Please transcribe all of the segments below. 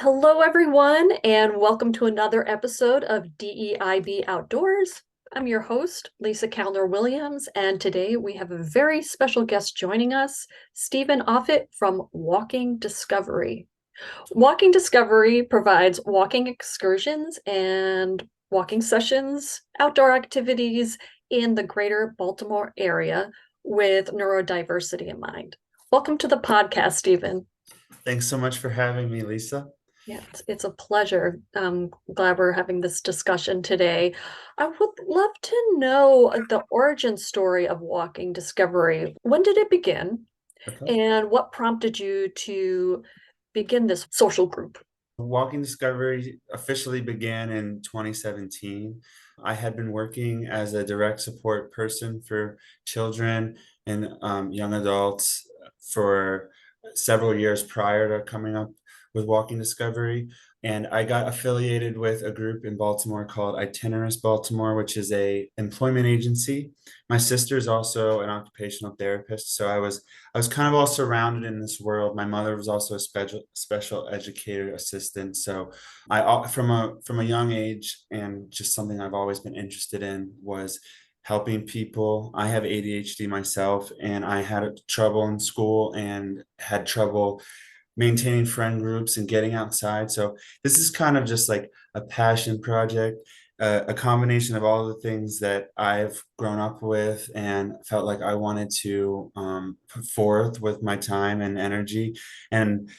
Hello, everyone, and welcome to another episode of DEIB Outdoors. I'm your host, Lisa Kalner Williams, and today we have a very special guest joining us, Stephen Offutt from Walking Discovery. Walking Discovery provides walking excursions and walking sessions, outdoor activities in the greater Baltimore area with neurodiversity in mind. Welcome to the podcast, Stephen. Thanks so much for having me, Lisa. Yeah, it's a pleasure. I'm glad we're having this discussion today. I would love to know the origin story of Walking Discovery. When did it begin, Okay. and what prompted you to begin this social group? Walking Discovery officially began in 2017. I had been working as a direct support person for children and young adults for several years prior to coming up with Walking Discovery. And I got affiliated with a group in Baltimore called Itinerant Baltimore, which is a employment agency. My sister is also an occupational therapist, so I was kind of all surrounded in this world. My mother was also a special educator assistant. So from a young age, and just something I've always been interested in was helping people. I have ADHD myself, and I had trouble in school and had trouble maintaining friend groups and getting outside. So this is kind of just like a passion project, a combination of all the things that I've grown up with and felt like I wanted to put forth with my time and energy. And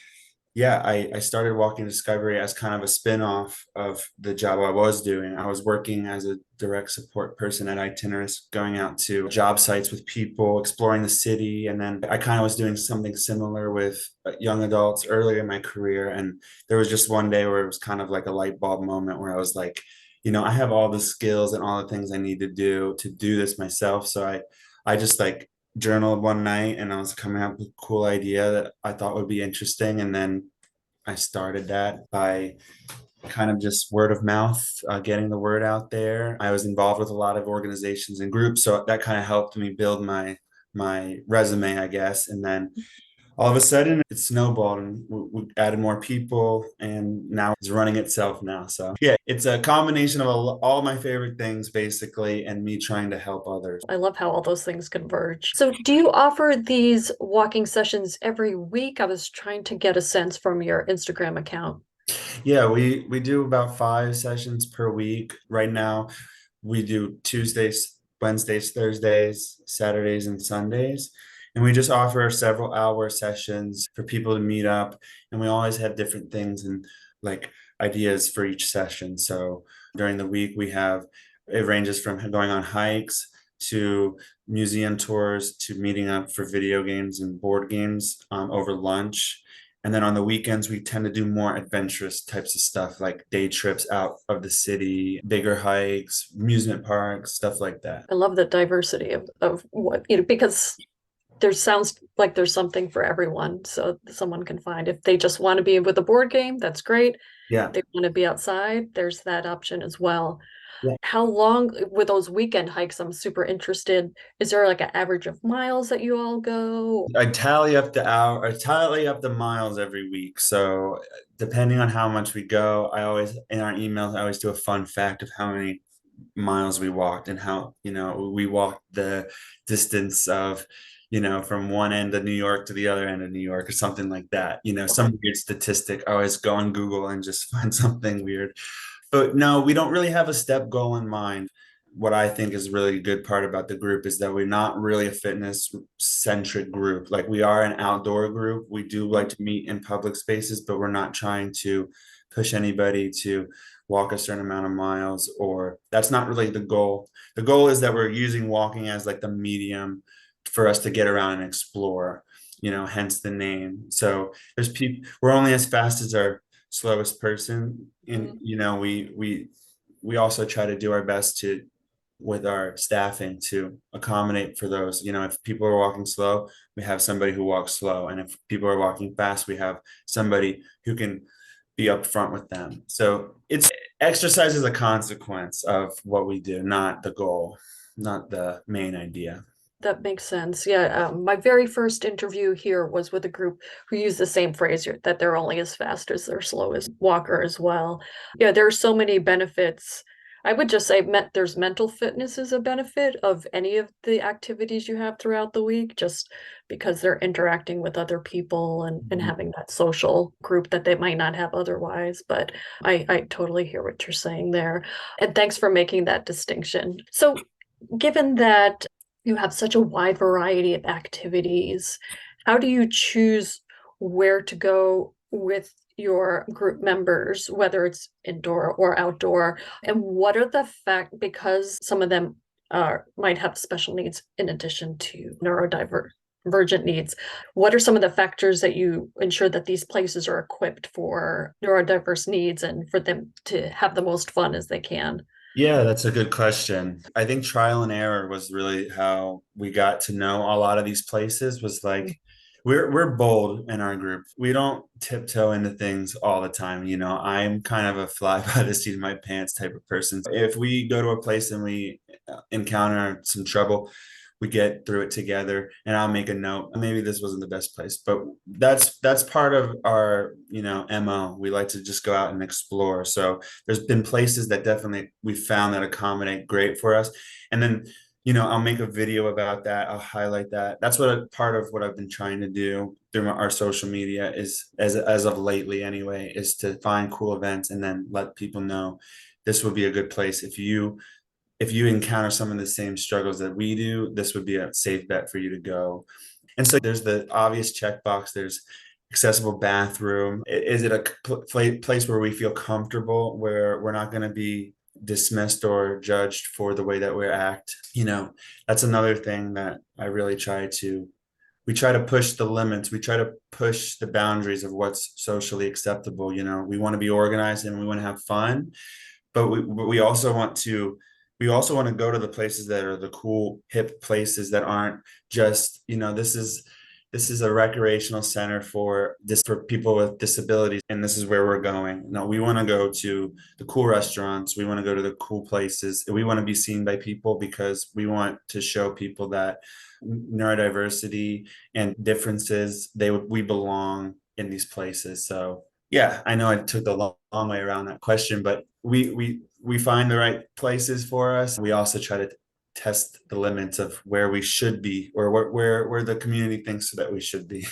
yeah, I started Walking Discovery as kind of a spin-off of the job I was doing. I was working as a direct support person at Itinerous, going out to job sites with people, exploring the city. And then I kind of was doing something similar with young adults earlier in my career. And there was just one day where it was kind of like a light bulb moment where I was like, I have all the skills and all the things I need to do this myself. So I just like journaled one night and I was coming up with a cool idea that I thought would be interesting. And then I started that by kind of just word of mouth, getting the word out there. I was involved with a lot of organizations and groups, so that kind of helped me build my resume, I guess. And then all of a sudden it snowballed and we added more people and now it's running itself now. So yeah, it's a combination of all my favorite things basically and me trying to help others. I love how all those things converge. So, do you offer these walking sessions every week? I was trying to get a sense from your Instagram account. Yeah, we do about 5 sessions per week. Right now, we do Tuesdays, Wednesdays, Thursdays, Saturdays, and Sundays. And we just offer several hour sessions for people to meet up. And we always have different things and like ideas for each session. So during the week, it ranges from going on hikes to museum tours to meeting up for video games and board games over lunch. And then on the weekends, we tend to do more adventurous types of stuff like day trips out of the city, bigger hikes, amusement parks, stuff like that. I love the diversity of what, because there sounds like there's something for everyone. So someone can find if they just want to be with a board game, that's great. Yeah. They want to be outside, there's that option as well. Yeah. How long with those weekend hikes? I'm super interested. Is there like an average of miles that you all go? I tally up the miles every week. So depending on how much we go, in our emails, I always do a fun fact of how many miles we walked and how, we walked the distance of, from one end of New York to the other end of New York or something like that. Some weird statistic. I always go on Google and just find something weird. But no, we don't really have a step goal in mind. What I think is really a good part about the group is that we're not really a fitness centric group. Like we are an outdoor group. We do like to meet in public spaces, but we're not trying to push anybody to walk a certain amount of miles, or that's not really the goal. The goal is that we're using walking as like the medium for us to get around and explore, hence the name. So we're only as fast as our slowest person. And Mhm. we also try to do our best to with our staffing to accommodate for those. If people are walking slow, we have somebody who walks slow, and if people are walking fast, we have somebody who can be upfront with them. So it's exercise is a consequence of what we do, not the goal, not the main idea. That makes sense. Yeah, my very first interview here was with a group who used the same phrase here, that they're only as fast as their slowest walker as well. Yeah, there are so many benefits. I would just say there's mental fitness is a benefit of any of the activities you have throughout the week, just because they're interacting with other people and Mhm. having that social group that they might not have otherwise. But I totally hear what you're saying there. And thanks for making that distinction. So given that you have such a wide variety of activities, how do you choose where to go with your group members, whether it's indoor or outdoor? And what are the because some of them might have special needs in addition to neurodivergent needs, what are some of the factors that you ensure that these places are equipped for neurodiverse needs and for them to have the most fun as they can? Yeah, that's a good question. I think trial and error was really how we got to know a lot of these places was like we're bold in our group. We don't tiptoe into things all the time. I'm kind of a fly by the seat of my pants type of person. If we go to a place and we encounter some trouble, we get through it together, and I'll make a note. Maybe this wasn't the best place, but that's part of our, MO. We like to just go out and explore. So there's been places that definitely we found that accommodate great for us. And then, I'll make a video about that. I'll highlight that. That's what part of what I've been trying to do through our social media is, as of lately anyway, is to find cool events and then let people know this would be a good place. If you encounter some of the same struggles that we do, this would be a safe bet for you to go. And so there's the obvious checkbox. There's accessible bathroom. Is it a place where we feel comfortable, where we're not going to be dismissed or judged for the way that we act? That's another thing that I really we try to push the limits. We try to push the boundaries of what's socially acceptable. We want to be organized and we want to have fun, but we also want to go to the places that are the cool hip places that aren't just, this is a recreational center for people with disabilities, and this is where we're going. No, we want to go to the cool restaurants. We want to go to the cool places. We want to be seen by people because we want to show people that neurodiversity and differences, we belong in these places. So yeah, I know I took the long way around that question, but we find the right places for us. We also try to test the limits of where we should be, or where the community thinks that we should be.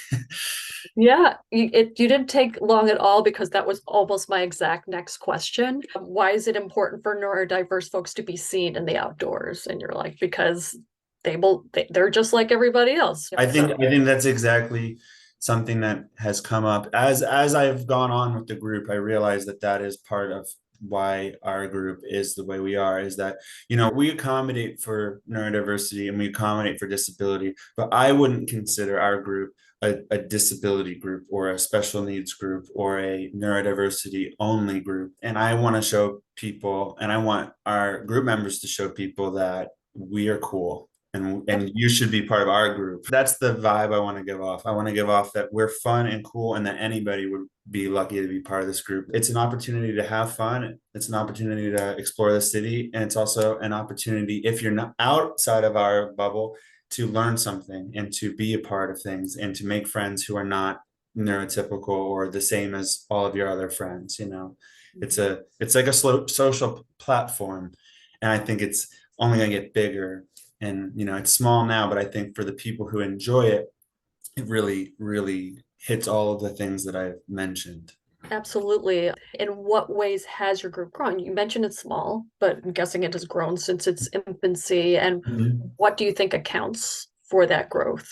Yeah, you didn't take long at all because that was almost my exact next question. Why is it important for neurodiverse folks to be seen in the outdoors? And you're like, because they're just like everybody else. I think So I think that's exactly something that has come up as I've gone on with the group. I realize that is part of why our group is the way we are, is that we accommodate for neurodiversity and we accommodate for disability, but I wouldn't consider our group a disability group or a special needs group or a neurodiversity only group. And I want to show people, and I want our group members to show people that we are cool, and you should be part of our group. That's the vibe I want to give off. I want to give off that we're fun and cool, and that anybody would be lucky to be part of this group. It's an opportunity to have fun. It's an opportunity to explore the city. And it's also an opportunity, if you're not outside of our bubble, to learn something and to be a part of things and to make friends who are not neurotypical or the same as all of your other friends. It's like a social platform. And I think it's only going to get bigger. And it's small now, but I think for the people who enjoy it, it really, really hits all of the things that I've mentioned. absolutely. In what ways has your group grown? You mentioned it's small, but I'm guessing it has grown since its infancy. And Mhm. what do you think accounts for that growth?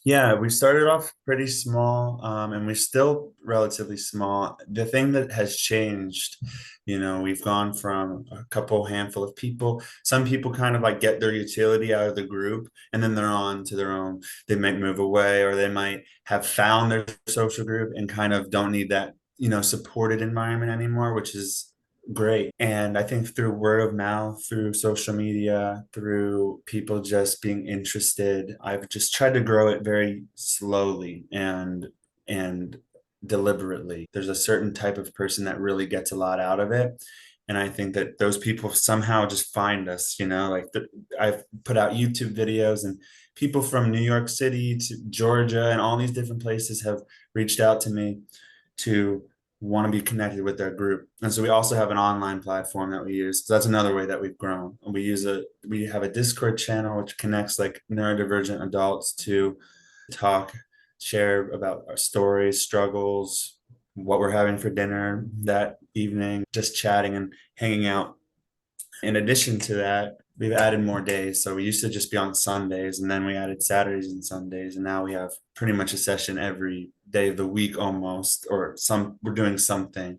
Yeah, we started off pretty small, and we're still relatively small. The thing that has changed, we've gone from a couple handful of people. Some people kind of like get their utility out of the group and then they're on to their own. They might move away, or they might have found their social group and kind of don't need that, supported environment anymore, which is great. And I think through word of mouth, through social media, through people just being interested, I've just tried to grow it very slowly and deliberately. There's a certain type of person that really gets a lot out of it. And I think that those people somehow just find us, like I've put out YouTube videos, and people from New York City to Georgia and all these different places have reached out to me to want to be connected with their group. And so we also have an online platform that we use. So that's another way that we've grown. We have a Discord channel which connects like neurodivergent adults to talk, share about our stories, struggles, what we're having for dinner that evening, just chatting and hanging out. In addition to that, we've added more days. So we used to just be on Sundays, and then we added Saturdays and Sundays, and now we have pretty much a session every day of the week almost, or we're doing something.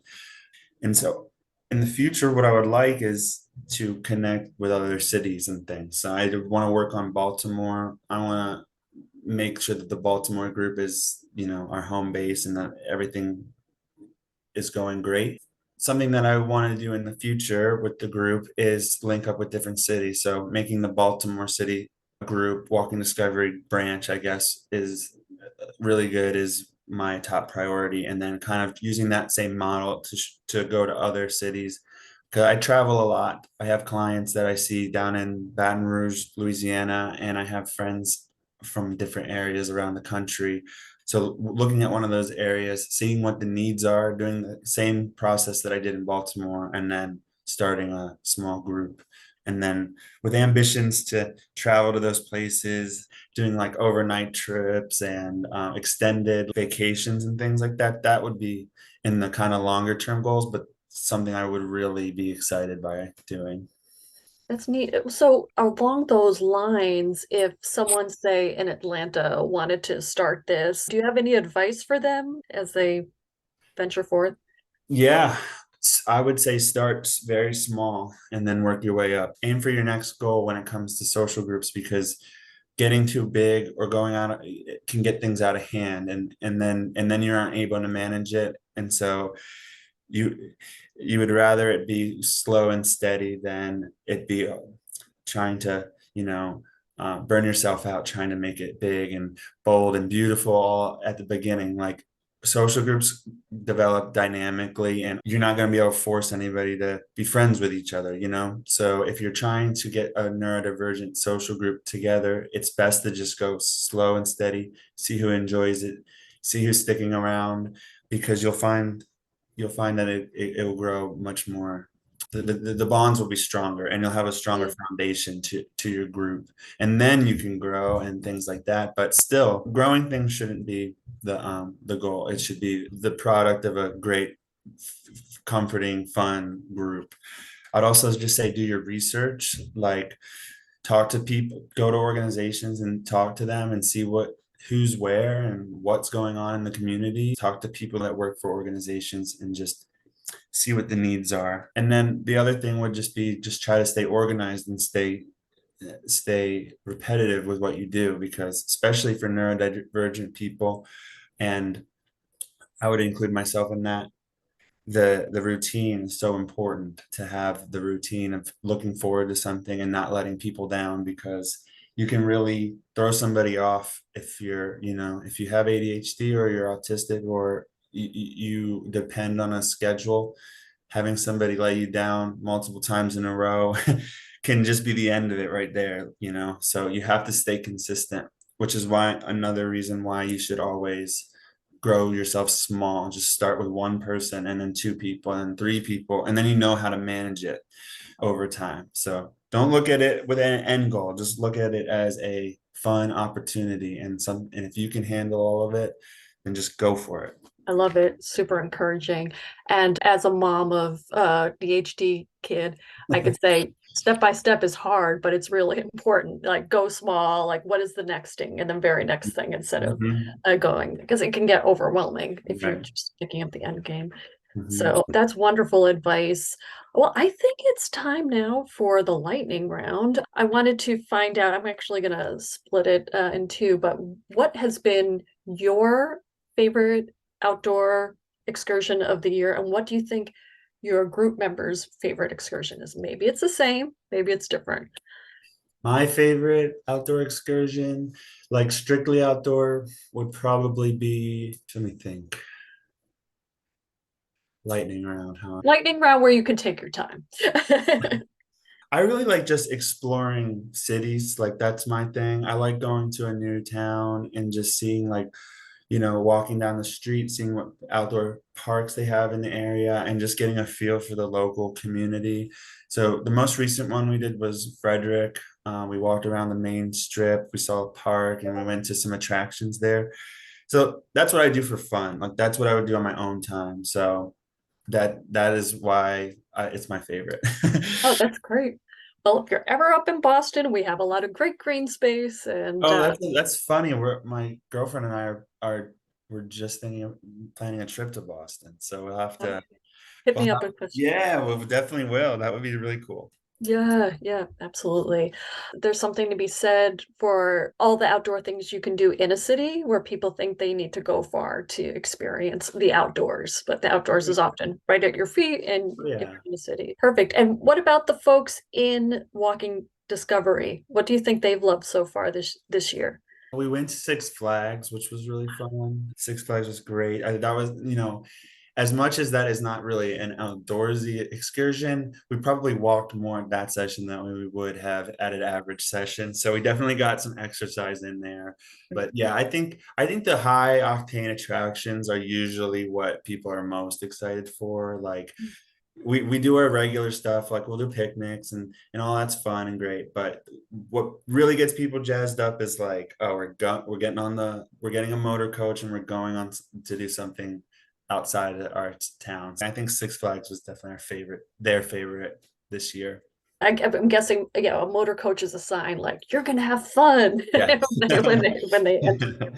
And so in the future, what I would like is to connect with other cities and things. So I want to work on Baltimore. I want to make sure that the Baltimore group is, our home base, and that everything is going great. Something that I want to do in the future with the group is link up with different cities. So making the Baltimore City group, Walking Discovery branch, I guess, is really good, is my top priority. And then kind of using that same model to go to other cities. Because I travel a lot. I have clients that I see down in Baton Rouge, Louisiana, and I have friends from different areas around the country. So looking at one of those areas, seeing what the needs are, doing the same process that I did in Baltimore, and then starting a small group. And then with ambitions to travel to those places, doing like overnight trips and extended vacations and things like that, that would be in the kind of longer term goals, but something I would really be excited by doing. That's neat. So along those lines, if someone, say, in Atlanta wanted to start this, do you have any advice for them as they venture forth? Yeah, I would say start very small and then work your way up. Aim for your next goal when it comes to social groups, because getting too big or going out it can get things out of hand, and then you're not able to manage it. And so you you would rather it be slow and steady than it be trying to, burn yourself out trying to make it big and bold and beautiful all at the beginning. Like, social groups develop dynamically, and you're not going to be able to force anybody to be friends with each other, so if you're trying to get a neurodivergent social group together, it's best to just go slow and steady, see who enjoys it, see who's sticking around, because you'll find that it will grow much more. The bonds will be stronger, and you'll have a stronger Yeah. foundation to your group, and then you can grow and things like that. But still, growing things shouldn't be the goal. It should be the product of a great, comforting, fun group. I'd also just say do your research, like talk to people, go to organizations and talk to them and see who's where and what's going on in the community. Talk to people that work for organizations and just see what the needs are. And then the other thing would just be just try to stay organized and stay repetitive with what you do, because especially for neurodivergent people, and I would include myself in that, the routine is so important, to have the routine of looking forward to something and not letting people down, because you can really throw somebody off if you have ADHD or you're autistic, or you depend on a schedule. Having somebody lay you down multiple times in a row can just be the end of it right there, so you have to stay consistent, which is why another reason why you should always grow yourself small. Just start with one person, and then two people, and then three people, and then you know how to manage it over time. So don't look at it with an end goal. Just look at it as a fun opportunity, and if you can handle all of it, then just go for it. I love it. Super encouraging. And as a mom of a DHD kid, I could say step by step is hard, but it's really important. Like go small, like what is the next thing and the very next thing instead of Mhm. going, because it can get overwhelming if you're Right. just picking up the end game. Mhm. So that's wonderful advice. Well, I think it's time now for the lightning round. I wanted to find out, I'm actually going to split it in two, but what has been your favorite outdoor excursion of the year, and what do you think your group members' favorite excursion is? Maybe it's the same, maybe it's different. My favorite outdoor excursion, like strictly outdoor, would probably be, let me think. lightning round, huh? Lightning round where you can take your time. I really like just exploring cities. Like that's my thing. I like going to a new town and just seeing like, walking down the street, seeing what outdoor parks they have in the area and just getting a feel for the local community. So the most recent one we did was Frederick. We walked around the main strip, we saw a park and we went to some attractions there. So that's what I do for fun. Like that's what I would do on my own time. So that is why it's my favorite. Oh, that's great. Well, if you're ever up in Boston, we have a lot of great green space and Oh, that's funny. My girlfriend and I we're just thinking of planning a trip to Boston. So hit we'll me have, up with questions. yeah, we definitely will. That would be really cool. Yeah, yeah, absolutely. There's something to be said for all the outdoor things you can do in a city where people think they need to go far to experience the outdoors, but the outdoors is often right at your feet and if Yeah. you're in a city. Perfect. And what about the folks in Walking Discovery? What do you think they've loved so far this year? We went to Six Flags, which was really fun. Six Flags was great. That was, as much as that is not really an outdoorsy excursion, we probably walked more in that session than we would have at an average session. So we definitely got some exercise in there. But yeah, I think the high octane attractions are usually what people are most excited for. Like we do our regular stuff, like we'll do picnics and all that's fun and great, but what really gets people jazzed up is like, oh, we're getting a motor coach and we're going on to do something outside of our town. I think Six Flags was definitely their favorite this year. I'm guessing, a motor coach is a sign like you're gonna have fun Yeah. when they enter.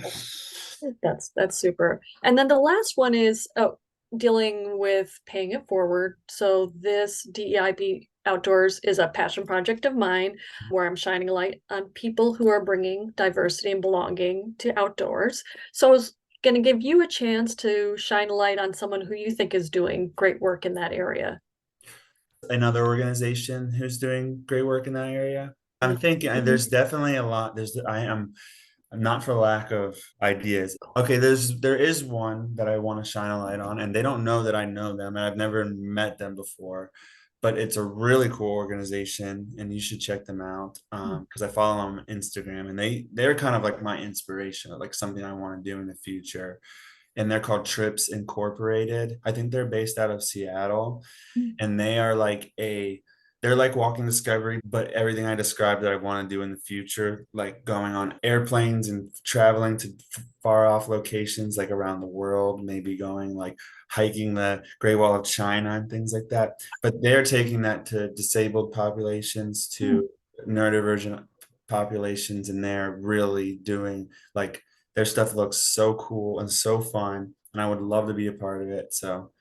That's super. And then the last one is dealing with paying it forward. So this DEIB Outdoors is a passion project of mine where I'm shining a light on people who are bringing diversity and belonging to outdoors. So I was going to give you a chance to shine a light on someone who you think is doing great work in that area. Another organization who's doing great work in that area. I'm thinking there's definitely a lot. I'm not for lack of ideas. Okay, there is one that I want to shine a light on, and they don't know that I know them, and I've never met them before, but it's a really cool organization, and you should check them out. Because I follow them on Instagram, and they're kind of like my inspiration, like something I want to do in the future. And they're called Trips Incorporated. I think they're based out of Seattle, and they're like Walking Discovery, but everything I described that I want to do in the future, like going on airplanes and traveling to far off locations like around the world, maybe going like hiking the Great Wall of China and things like that. But they're taking that to disabled populations, to neurodivergent populations, and they're really doing like their stuff looks so cool and so fun, and I would love to be a part of it. So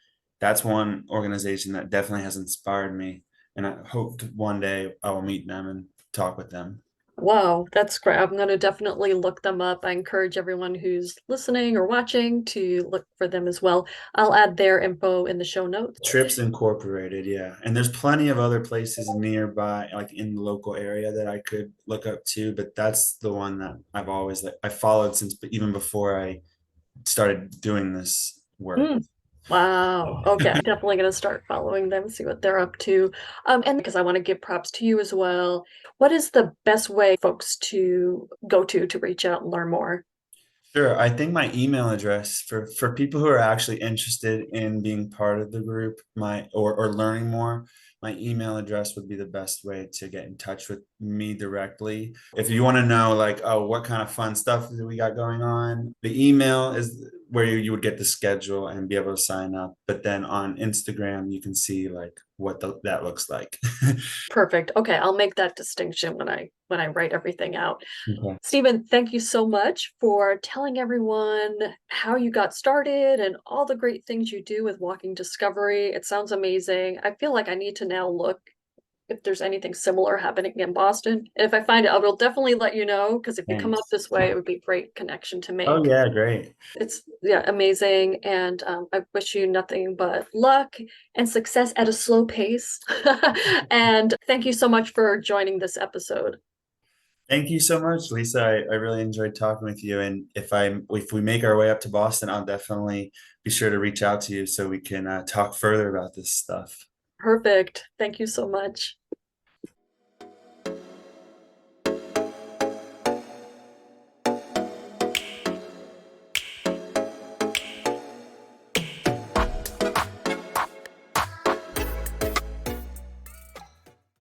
that's one organization that definitely has inspired me, and I hope one day I will meet them and talk with them. Wow, that's great. I'm going to definitely look them up. I encourage everyone who's listening or watching to look for them as well. I'll add their info in the show notes. Trips Incorporated, yeah. And there's plenty of other places nearby, like in the local area that I could look up too, but that's the one that I followed since even before I started doing this work. Mm. Wow. Okay, I'm definitely going to start following them, see what they're up to. And because I want to give props to you as well. What is the best way folks to go to reach out and learn more? Sure. I think my email address for people who are actually interested in being part of the group, or learning more, my email address would be the best way to get in touch with me directly. If you want to know like, oh, what kind of fun stuff do we got going on, the email is where you would get the schedule and be able to sign up. But then on Instagram, you can see like that looks like. Perfect. Okay, I'll make that distinction when I write everything out. Okay. Stephen, thank you so much for telling everyone how you got started and all the great things you do with Walking Discovery. It sounds amazing. I feel like I need to now look if there's anything similar happening in Boston. And if I find it, I will definitely let you know because if you come up Thanks. this way, it would be a great connection to Oh make. yeah, great. It's amazing. And I wish you nothing but luck and success at a slow pace. And thank you so much for joining this episode. Thank you so much, Lisa. I really enjoyed talking with you. And if we make our way up to Boston, I'll definitely be sure to reach out to you so we can talk further about this stuff. Perfect. Thank you so much.